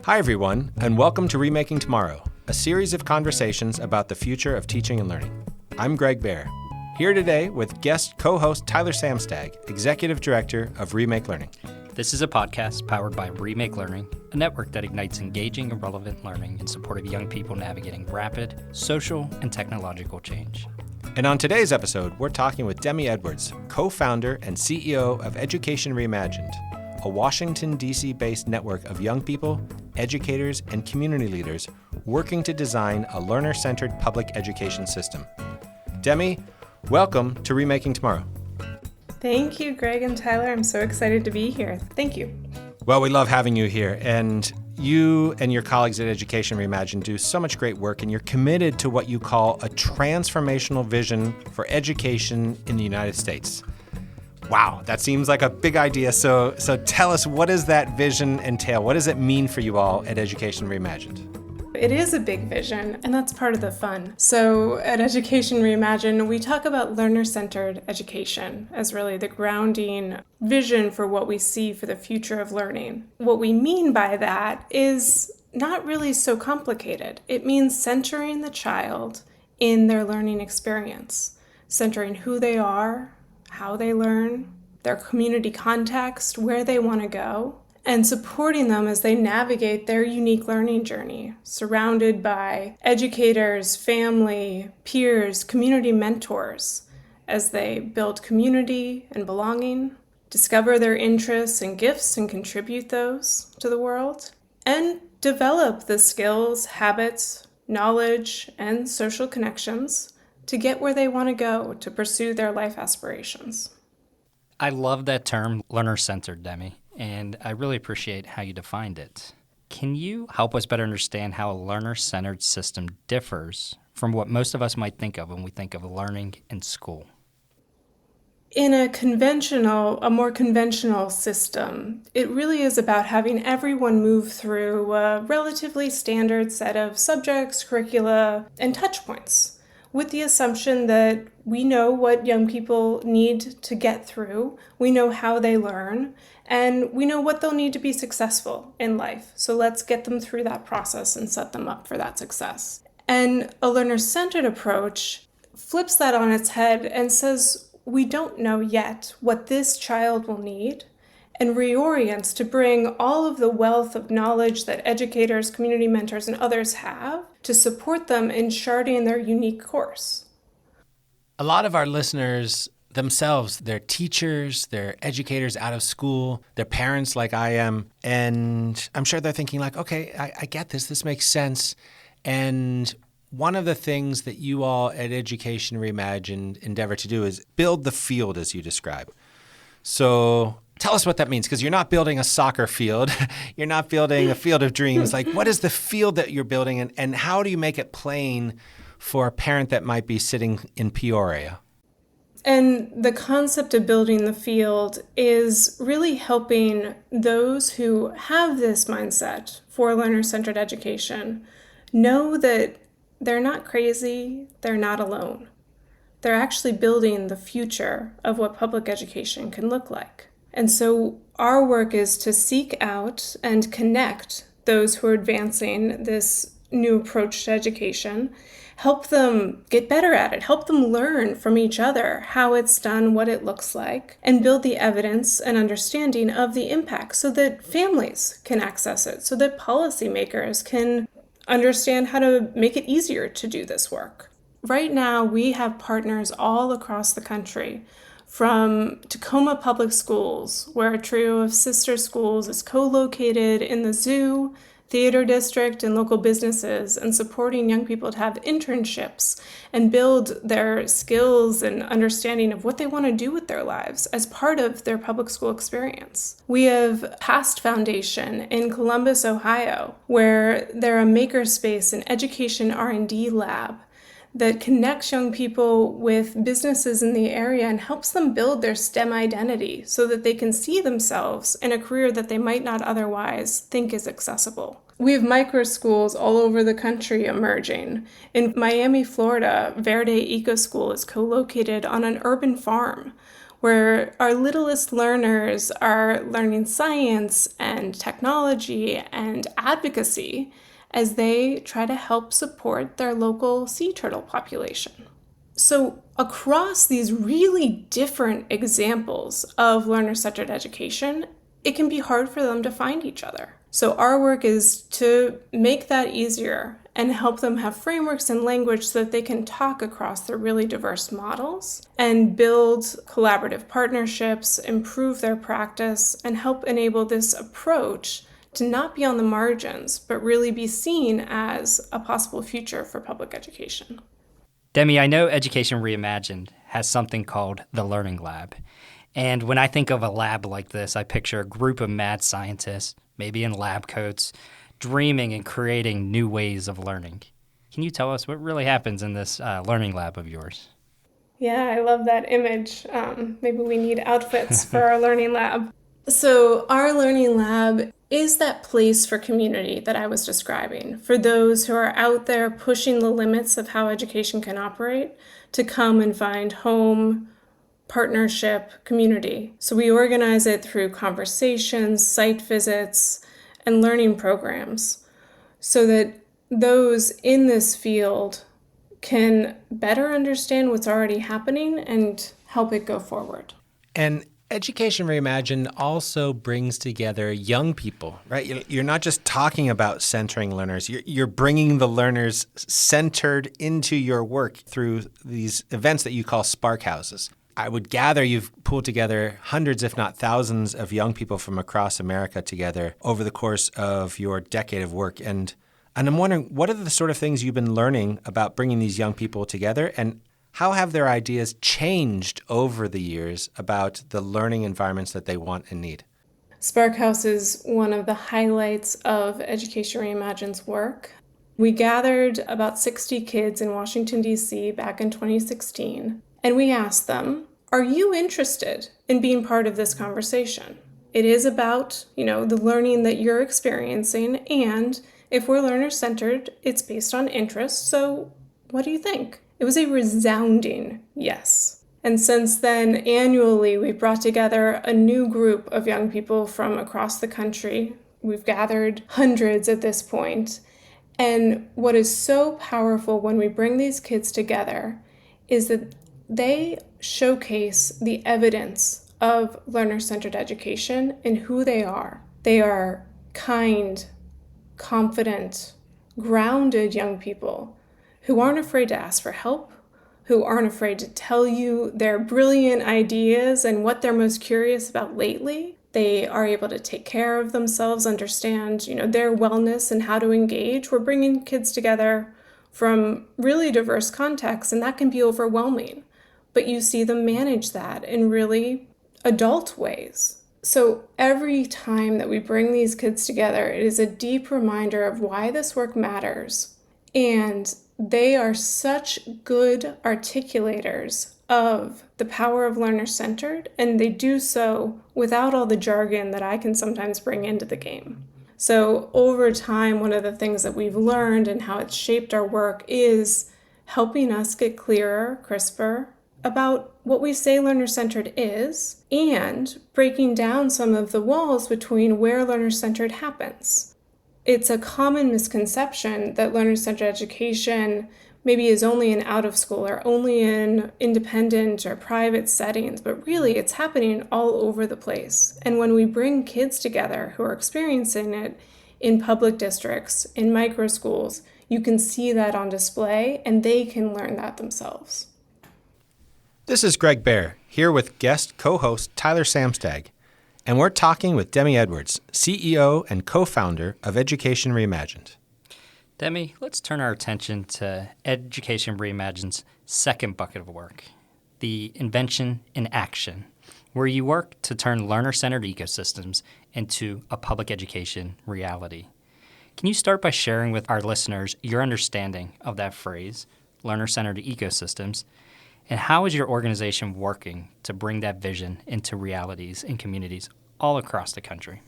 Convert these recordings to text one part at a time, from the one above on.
Hi, everyone, and welcome to Remaking Tomorrow, a series of conversations about the future of teaching and learning. I'm Greg Baer, here today with guest co-host Tyler Samstag, Executive Director of Remake Learning. This is a podcast powered by Remake Learning, a network that ignites engaging and relevant learning in support of young people navigating rapid social and technological change. And on today's episode, we're talking with Demi Edwards, co-founder and CEO of Education Reimagined, a Washington, D.C.-based network of young people, educators, and community leaders working to design a learner-centered public education system. Demi, welcome to Remaking Tomorrow. Thank you, Greg and Tyler. I'm so excited to be here. Thank you. Well, we love having you here, and you and your colleagues at Education Reimagined do so much great work, and you're committed to what you call a transformational vision for education in the United States. Wow, that seems like a big idea. So tell us, what does that vision entail? What does it mean for you all at Education Reimagined? It is a big vision, and that's part of the fun. So at Education Reimagined, we talk about learner-centered education as really the grounding vision for what we see for the future of learning. What we mean by that is not really so complicated. It means centering the child in their learning experience, centering who they are, how they learn, their community context, where they want to go, and supporting them as they navigate their unique learning journey, surrounded by educators, family, peers, community mentors, as they build community and belonging, discover their interests and gifts and contribute those to the world, and develop the skills, habits, knowledge, and social connections to get where they want to go to pursue their life aspirations. I love that term, learner-centered, Demi, and I really appreciate how you defined it. Can you help us better understand how a learner-centered system differs from what most of us might think of when we think of learning in school? In a more conventional system, it really is about having everyone move through a relatively standard set of subjects, curricula, and touch points, with the assumption that we know what young people need to get through, we know how they learn, and we know what they'll need to be successful in life. So let's get them through that process and set them up for that success. And a learner-centered approach flips that on its head and says, we don't know yet what this child will need, and reorients to bring all of the wealth of knowledge that educators, community mentors, and others have to support them in charting their unique course. A lot of our listeners themselves, they're teachers, they're educators out of school, they're parents like I am, and I'm sure they're thinking like, okay, I get this makes sense. And one of the things that you all at Education Reimagined endeavor to do is build the field as you describe. So tell us what that means, because you're not building a soccer field. You're not building a field of dreams. Like, what is the field that you're building, and how do you make it plain for a parent that might be sitting in Peoria? And the concept of building the field is really helping those who have this mindset for learner-centered education know that they're not crazy, they're not alone. They're actually building the future of what public education can look like. And so our work is to seek out and connect those who are advancing this new approach to education, help them get better at it, help them learn from each other how it's done, what it looks like, and build the evidence and understanding of the impact so that families can access it, so that policymakers can understand how to make it easier to do this work. Right now, we have partners all across the country, from Tacoma Public Schools, where a trio of sister schools is co-located in the zoo, theater district, and local businesses, and supporting young people to have internships and build their skills and understanding of what they want to do with their lives as part of their public school experience. We have Past Foundation in Columbus, Ohio, where they're a makerspace and education R&D lab that connects young people with businesses in the area and helps them build their STEM identity so that they can see themselves in a career that they might not otherwise think is accessible. We have micro schools all over the country emerging. In Miami, Florida, Verde Eco School is co-located on an urban farm where our littlest learners are learning science and technology and advocacy as they try to help support their local sea turtle population. So across these really different examples of learner-centered education, it can be hard for them to find each other. So our work is to make that easier and help them have frameworks and language so that they can talk across the really diverse models and build collaborative partnerships, improve their practice, and help enable this approach to not be on the margins, but really be seen as a possible future for public education. Demi, I know Education Reimagined has something called the Learning Lab. And when I think of a lab like this, I picture a group of mad scientists, maybe in lab coats, dreaming and creating new ways of learning. Can you tell us what really happens in this learning lab of yours? Yeah, I love that image. Maybe we need outfits for our learning lab. So our learning lab is that place for community that I was describing, for those who are out there pushing the limits of how education can operate to come and find home, partnership, community. So we organize it through conversations, site visits, and learning programs so that those in this field can better understand what's already happening and help it go forward. And Education Reimagined also brings together young people, right? You're not just talking about centering learners. You're bringing the learners centered into your work through these events that you call Spark Houses. I would gather you've pulled together hundreds, if not thousands, of young people from across America together over the course of your decade of work. And I'm wondering, what are the sort of things you've been learning about bringing these young people together, and how have their ideas changed over the years about the learning environments that they want and need? Spark House is one of the highlights of Education Reimagined's work. We gathered about 60 kids in Washington, D.C. back in 2016, and we asked them, are you interested in being part of this conversation? It is about, the learning that you're experiencing, and if we're learner-centered, it's based on interest, so what do you think? It was a resounding yes. And since then, annually, we've brought together a new group of young people from across the country. We've gathered hundreds at this point. And what is so powerful when we bring these kids together is that they showcase the evidence of learner-centered education in who they are. They are kind, confident, grounded young people who aren't afraid to ask for help, who aren't afraid to tell you their brilliant ideas and what they're most curious about lately. They are able to take care of themselves, understand, their wellness and how to engage. We're bringing kids together from really diverse contexts, and that can be overwhelming. But you see them manage that in really adult ways. So every time that we bring these kids together, it is a deep reminder of why this work matters. And they are such good articulators of the power of learner-centered, and they do so without all the jargon that I can sometimes bring into the game. So over time, one of the things that we've learned and how it's shaped our work is helping us get clearer, crisper about what we say learner-centered is, and breaking down some of the walls between where learner-centered happens. It's a common misconception that learner-centered education maybe is only in out-of-school or only in independent or private settings, but really it's happening all over the place. And when we bring kids together who are experiencing it in public districts, in micro schools, you can see that on display and they can learn that themselves. This is Greg Baer, here with guest co-host Tyler Samstag. And we're talking with Demi Edwards, CEO and co-founder of Education Reimagined. Demi, let's turn our attention to Education Reimagined's second bucket of work, the invention in action, where you work to turn learner-centered ecosystems into a public education reality. Can you start by sharing with our listeners your understanding of that phrase, learner-centered ecosystems, and how is your organization working to bring that vision into realities in communities all across the country?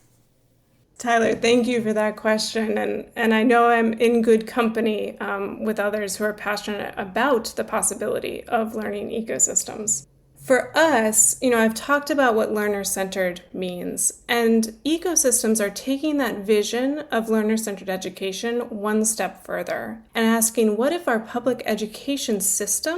Tyler, thank you for that question. And I know I'm in good company with others who are passionate about the possibility of learning ecosystems. For us, I've talked about what learner-centered means, and ecosystems are taking that vision of learner-centered education one step further and asking, what if our public education system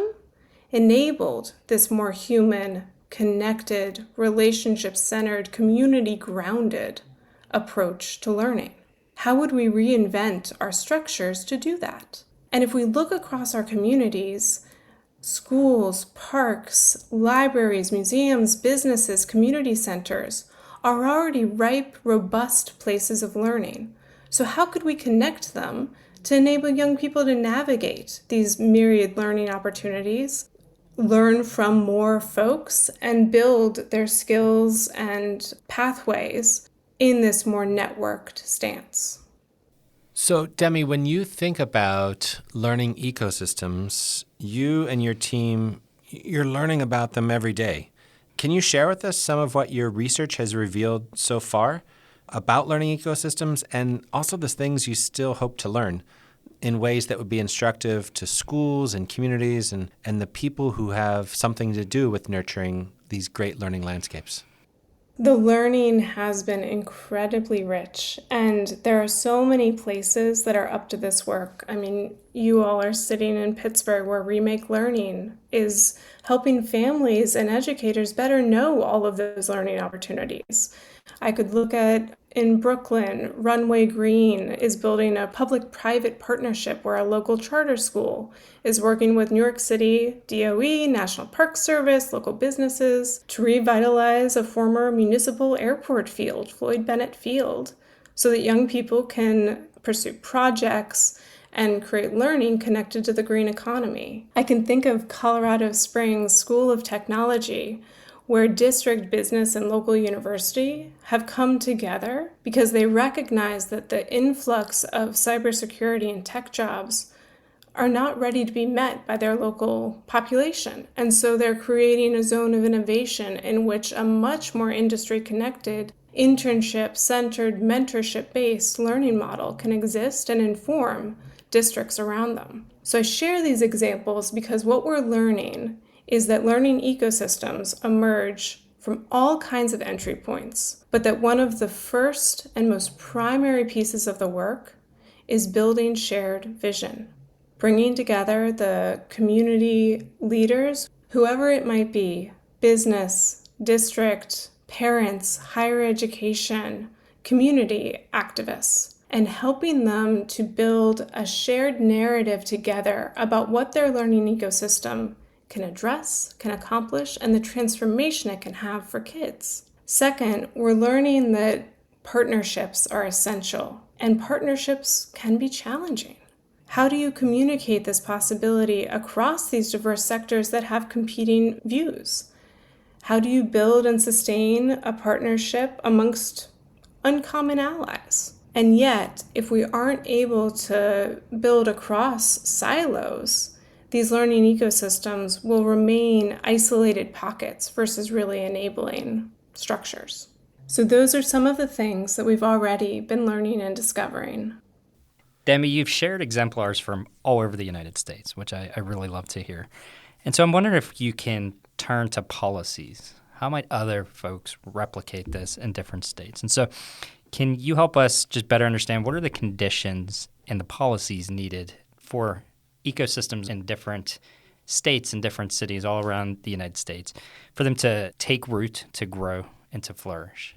enabled this more human, connected, relationship-centered, community-grounded approach to learning? How would we reinvent our structures to do that? And if we look across our communities, schools, parks, libraries, museums, businesses, community centers are already ripe, robust places of learning. So how could we connect them to enable young people to navigate these myriad learning opportunities, learn from more folks, and build their skills and pathways in this more networked stance? So, Demi, when you think about learning ecosystems, you and your team, you're learning about them every day. Can you share with us some of what your research has revealed so far about learning ecosystems and also the things you still hope to learn in ways that would be instructive to schools and communities and the people who have something to do with nurturing these great learning landscapes? The learning has been incredibly rich, and there are so many places that are up to this work. I mean, you all are sitting in Pittsburgh, where Remake Learning is helping families and educators better know all of those learning opportunities. I could look at in Brooklyn, Runway Green is building a public-private partnership where a local charter school is working with New York City, DOE, National Park Service, local businesses to revitalize a former municipal airport field, Floyd Bennett Field, so that young people can pursue projects and create learning connected to the green economy. I can think of Colorado Springs School of Technology, where district, business, and local university have come together because they recognize that the influx of cybersecurity and tech jobs are not ready to be met by their local population. And so they're creating a zone of innovation in which a much more industry-connected, internship-centered, mentorship-based learning model can exist and inform districts around them. So I share these examples because what we're learning is that learning ecosystems emerge from all kinds of entry points, but that one of the first and most primary pieces of the work is building shared vision, bringing together the community leaders, whoever it might be, business, district, parents, higher education, community activists, and helping them to build a shared narrative together about what their learning ecosystem can address, can accomplish, and the transformation it can have for kids. Second, we're learning that partnerships are essential, and partnerships can be challenging. How do you communicate this possibility across these diverse sectors that have competing views? How do you build and sustain a partnership amongst uncommon allies? And yet, if we aren't able to build across silos, these learning ecosystems will remain isolated pockets versus really enabling structures. So those are some of the things that we've already been learning and discovering. Demi, you've shared exemplars from all over the United States, which I really love to hear. And so I'm wondering if you can turn to policies. How might other folks replicate this in different states? And so can you help us just better understand what are the conditions and the policies needed for ecosystems in different states and different cities all around the United States for them to take root, to grow, and to flourish?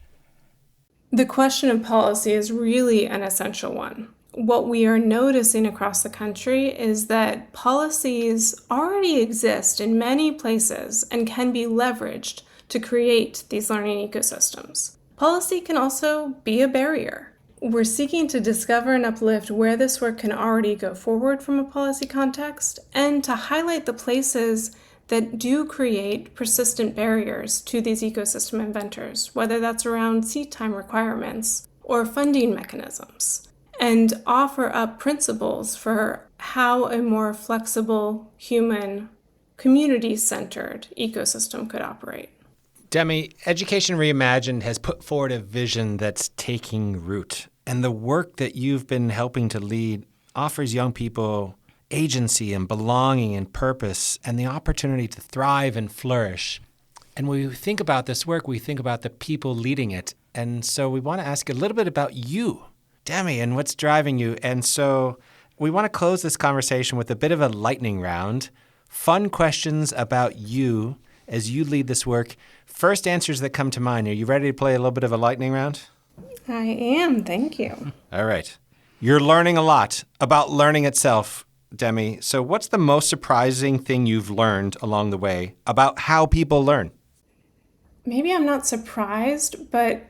The question of policy is really an essential one. What we are noticing across the country is that policies already exist in many places and can be leveraged to create these learning ecosystems. Policy can also be a barrier. We're seeking to discover and uplift where this work can already go forward from a policy context and to highlight the places that do create persistent barriers to these ecosystem inventors, whether that's around seat time requirements or funding mechanisms, and offer up principles for how a more flexible, human, community-centered ecosystem could operate. Demi, Education Reimagined has put forward a vision that's taking root. And the work that you've been helping to lead offers young people agency and belonging and purpose and the opportunity to thrive and flourish And when we think about this work, we think about the people leading it. And so we want to ask a little bit about you, Demi, and what's driving you. And so we want to close this conversation with a bit of a lightning round. Fun questions about you as you lead this work. First answers that come to mind. Are you ready to play a little bit of a lightning round? I am. Thank you. All right. You're learning a lot about learning itself, Demi. So what's the most surprising thing you've learned along the way about how people learn? Maybe I'm not surprised, but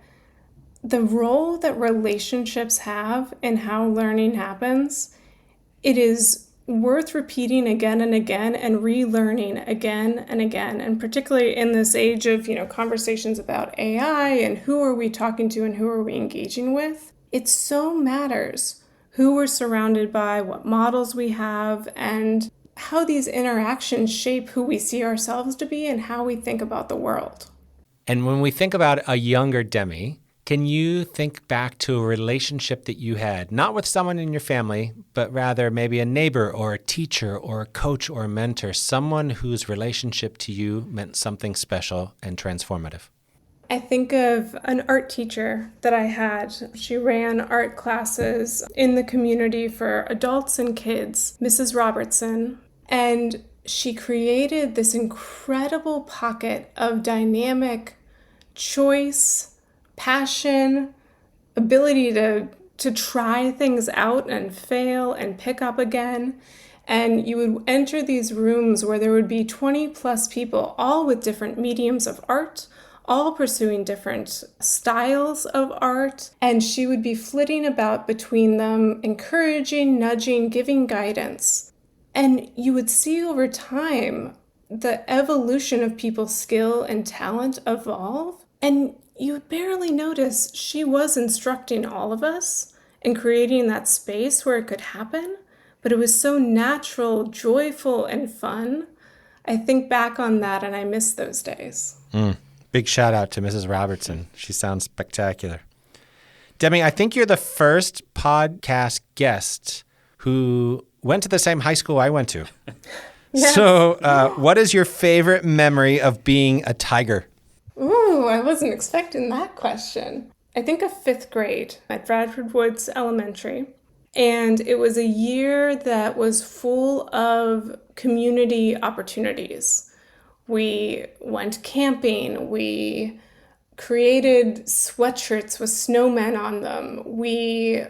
the role that relationships have in how learning happens, it is worth repeating again and again and relearning again and again. And particularly in this age of, conversations about AI and who are we talking to and who are we engaging with, it so matters who we're surrounded by, what models we have, and how these interactions shape who we see ourselves to be and how we think about the world. And when we think about a younger Demi, can you think back to a relationship that you had, not with someone in your family, but rather maybe a neighbor or a teacher or a coach or a mentor, someone whose relationship to you meant something special and transformative? I think of an art teacher that I had. She ran art classes in the community for adults and kids, Mrs. Robertson, and she created this incredible pocket of dynamic choice, passion, ability to try things out and fail and pick up again. And you would enter these rooms where there would be 20 plus people, all with different mediums of art, all pursuing different styles of art. And she would be flitting about between them, encouraging, nudging, giving guidance. And you would see over time the evolution of people's skill and talent evolve. And you would barely notice she was instructing all of us and creating that space where it could happen. But it was so natural, joyful, and fun. I think back on that and I miss those days. Big shout out to Mrs. Robertson. She sounds spectacular. Demi, I think you're the first podcast guest who went to the same high school I went to. Yes. So what is your favorite memory of being a tiger? Ooh, I wasn't expecting that question. I think of 5th grade at Bradford Woods Elementary. And it was a year that was full of community opportunities. We went camping. We created sweatshirts with snowmen on them. We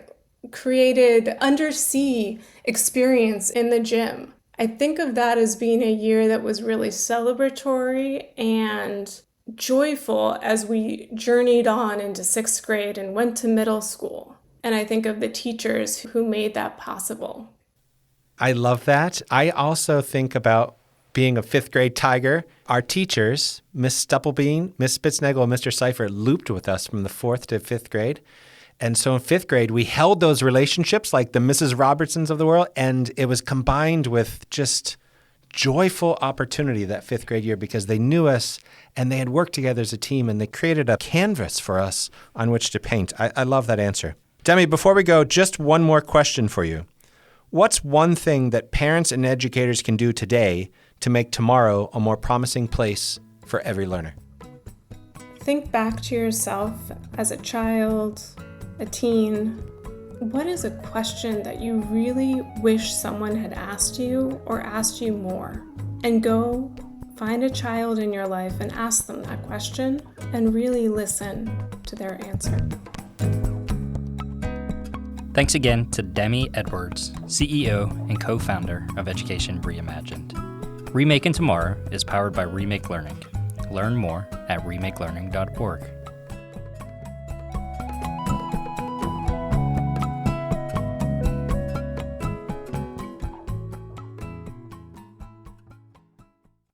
created undersea experience in the gym. I think of that as being a year that was really celebratory and joyful as we journeyed on into 6th grade and went to middle school. And I think of the teachers who made that possible. I love that. I also think about being a 5th grade tiger. Our teachers, Miss Stupplebean, Miss Spitznagel, and Mr. Cipher, looped with us from the 4th to 5th grade. And so in 5th grade, we held those relationships like the Mrs. Robertsons of the world, and it was combined with just joyful opportunity that 5th grade year because they knew us and they had worked together as a team and they created a canvas for us on which to paint. I love that answer. Demi, before we go, just one more question for you. What's one thing that parents and educators can do today to make tomorrow a more promising place for every learner? Think back to yourself as a child, a teen. What is a question that you really wish someone had asked you or asked you more? And go find a child in your life and ask them that question and really listen to their answer. Thanks again to Demi Edwards, CEO and co-founder of Education Reimagined. Remaking Tomorrow is powered by Remake Learning. Learn more at remakelearning.org.